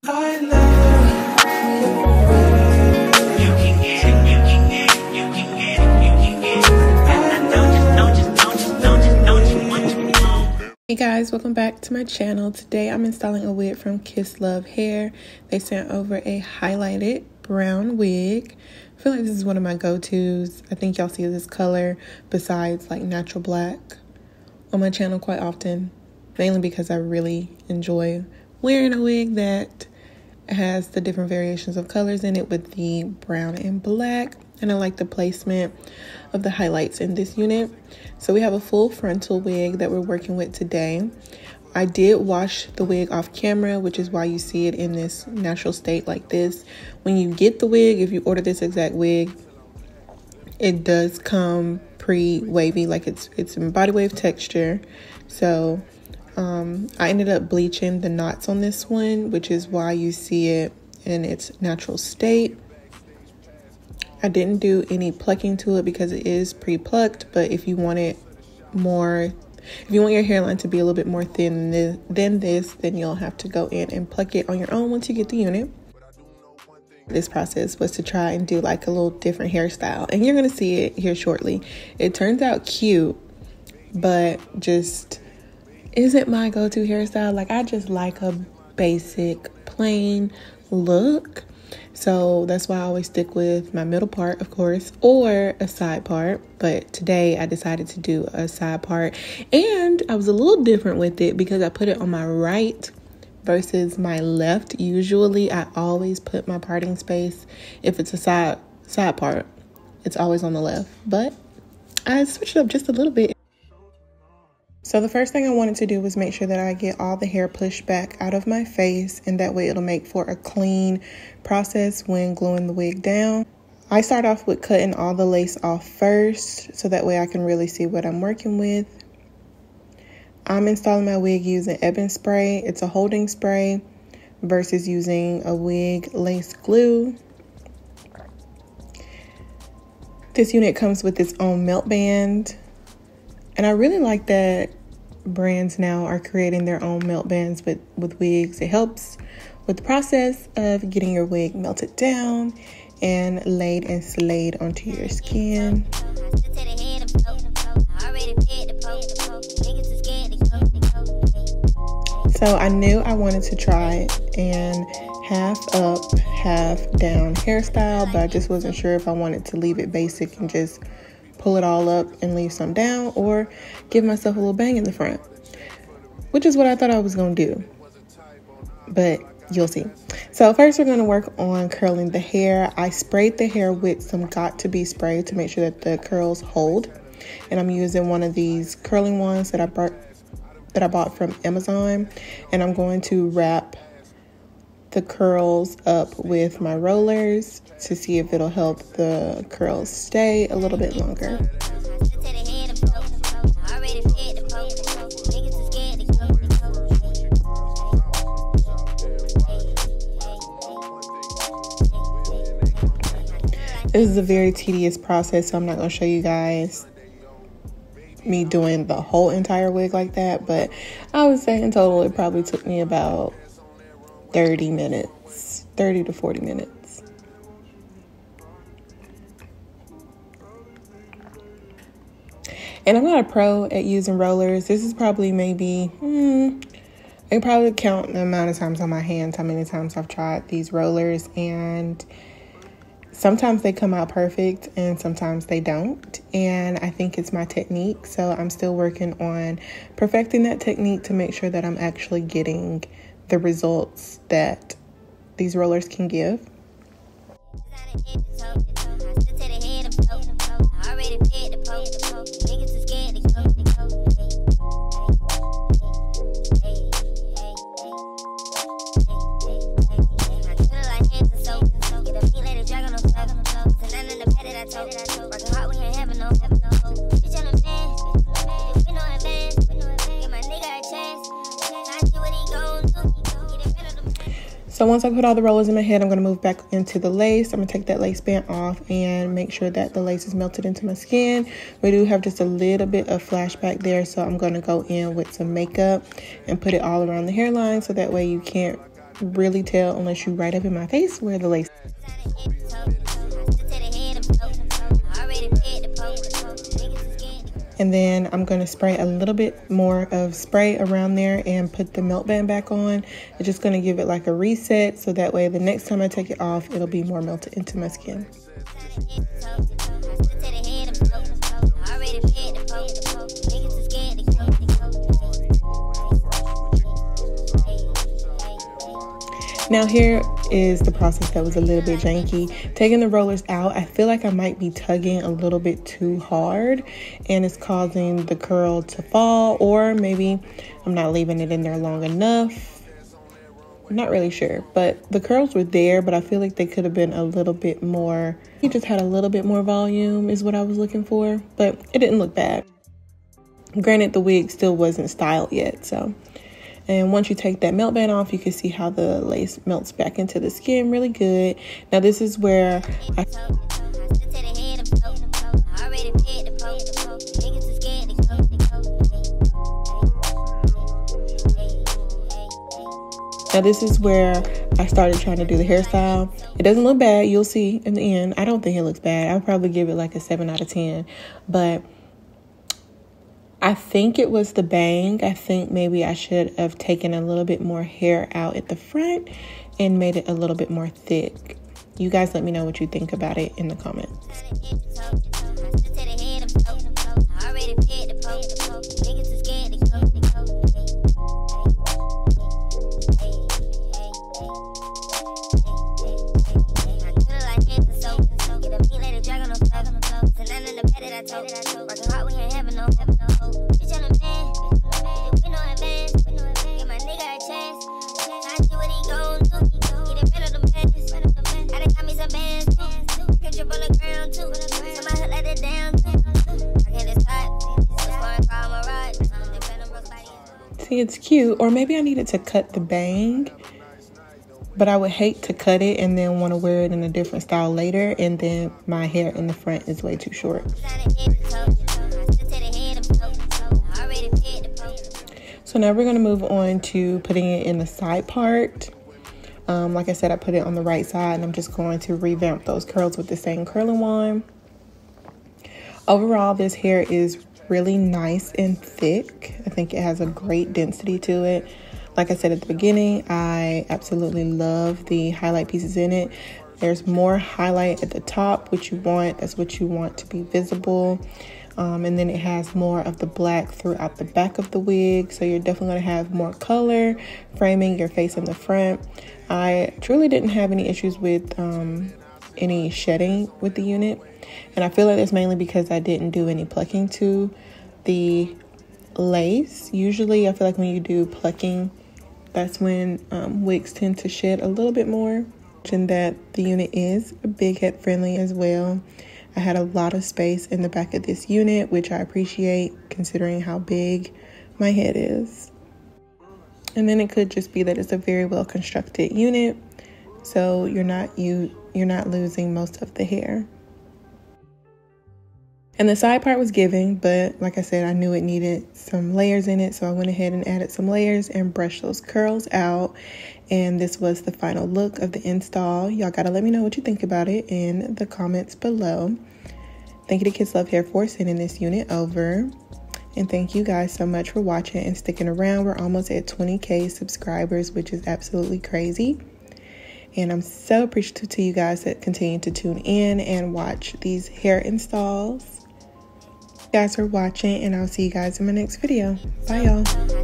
Hey guys, welcome back to my channel. Today I'm installing a wig from KissLove Hair. They sent over a highlighted brown wig. I feel like this is one of my go-tos. I think y'all see this color besides like natural black on my channel quite often, mainly because I really enjoy wearing a wig that has the different variations of colors in it with the brown and black. And I like the placement of the highlights in this unit. So we have a full frontal wig that we're working with today. I did wash the wig off camera, which is why you see it in this natural state like this. When you get the wig, if you order this exact wig, it does come pre-wavy, like it's in body wave texture. So I ended up bleaching the knots on this one, which is why you see it in its natural state. I didn't do any plucking to it because it is pre-plucked, but if you want it more, if you want your hairline to be a little bit more thin than this, then you'll have to go in and pluck it on your own once you get the unit. This process was to try and do like a little different hairstyle, and you're gonna see it here shortly. It turns out cute, but just isn't my go-to hairstyle. Like, I just like a basic plain look. So that's why I always stick with my middle part, of course, or a side part. But today I decided to do a side part, and I was a little different with it because I put it on my right versus my left. Usually I always put my parting space, if it's a side part, it's always on the left, but I switched it up just a little bit. So the first thing I wanted to do was make sure that I get all the hair pushed back out of my face, and that way it'll make for a clean process when gluing the wig down. I start off with cutting all the lace off first, so that way I can really see what I'm working with. I'm installing my wig using Ebin spray. It's a holding spray versus using a wig lace glue. This unit comes with its own melt band, and I really like that brands now are creating their own melt bands with wigs. It helps with the process of getting your wig melted down and laid and slayed onto your skin. So I knew I wanted to try an half up, half down hairstyle, but I just wasn't sure if I wanted to leave it basic and just pull it all up and leave some down, or give myself a little bang in the front, which is what I thought I was going to do, but you'll see. So first we're going to work on curling the hair. I sprayed the hair with some Got2b spray to make sure that the curls hold, and I'm using one of these curling ones that I bought from Amazon, and I'm going to wrap the curls up with my rollers to see if it'll help the curls stay a little bit longer. This is a very tedious process, so I'm not going to show you guys me doing the whole entire wig like that, but I would say in total it probably took me about 30 minutes, 30 to 40 minutes. And I'm not a pro at using rollers. This is probably maybe, I can probably count the amount of times on my hands, how many times I've tried these rollers, and sometimes they come out perfect and sometimes they don't. And I think it's my technique, so I'm still working on perfecting that technique to make sure that I'm actually getting the results that these rollers can give. So once I put all the rollers in my head, I'm going to move back into the lace. I'm going to take that lace band off and make sure that the lace is melted into my skin. We do have just a little bit of flashback there, so I'm going to go in with some makeup and put it all around the hairline, so that way you can't really tell unless you right up in my face where the lace. And then I'm going to spray a little bit more of spray around there and put the melt band back on. It's just going to give it like a reset, so that way the next time I take it off, it'll be more melted into my skin. Now here is the process that was a little bit janky. Taking the rollers out, I feel like I might be tugging a little bit too hard and it's causing the curl to fall, or maybe I'm not leaving it in there long enough. I'm not really sure, but the curls were there, but I feel like they could have been a little bit more. You just had a little bit more volume is what I was looking for, but it didn't look bad. Granted, the wig still wasn't styled yet, so. And once you take that melt band off, you can see how the lace melts back into the skin really good. Now this is where I started trying to do the hairstyle. It doesn't look bad. You'll see in the end. I don't think it looks bad. I'll probably give it like a 7 out of 10. But I think it was the bang. I think maybe I should have taken a little bit more hair out at the front and made it a little bit more thick. You guys let me know what you think about it in the comments. See, it's cute. Or maybe I needed to cut the bang, but I would hate to cut it and then want to wear it in a different style later, and then my hair in the front is way too short. So now we're going to move on to putting it in the side part. Like I said, I put it on the right side, and I'm just going to revamp those curls with the same curling wand. Overall, this hair is really nice and thick. I think it has a great density to it. Like I said at the beginning, I absolutely love the highlight pieces in it. There's more highlight at the top, which you want. That's what you want to be visible. And then it has more of the black throughout the back of the wig. So you're definitely going to have more color framing your face in the front. I truly didn't have any issues with any shedding with the unit. And I feel like that's mainly because I didn't do any plucking to the lace. Usually I feel like when you do plucking, that's when wigs tend to shed a little bit more. And that the unit is big head friendly as well. I had a lot of space in the back of this unit, which I appreciate considering how big my head is. And then it could just be that it's a very well constructed unit, so you're not losing most of the hair. And the side part was giving, but like I said, I knew it needed some layers in it, so I went ahead and added some layers and brushed those curls out. And this was the final look of the install. Y'all gotta let me know what you think about it in the comments below. Thank you to KissLove Hair for sending this unit over. And thank you guys so much for watching and sticking around. We're almost at 20K subscribers, which is absolutely crazy. And I'm so appreciative to you guys that continue to tune in and watch these hair installs. Thank you guys for watching, and I'll see you guys in my next video. Bye, y'all.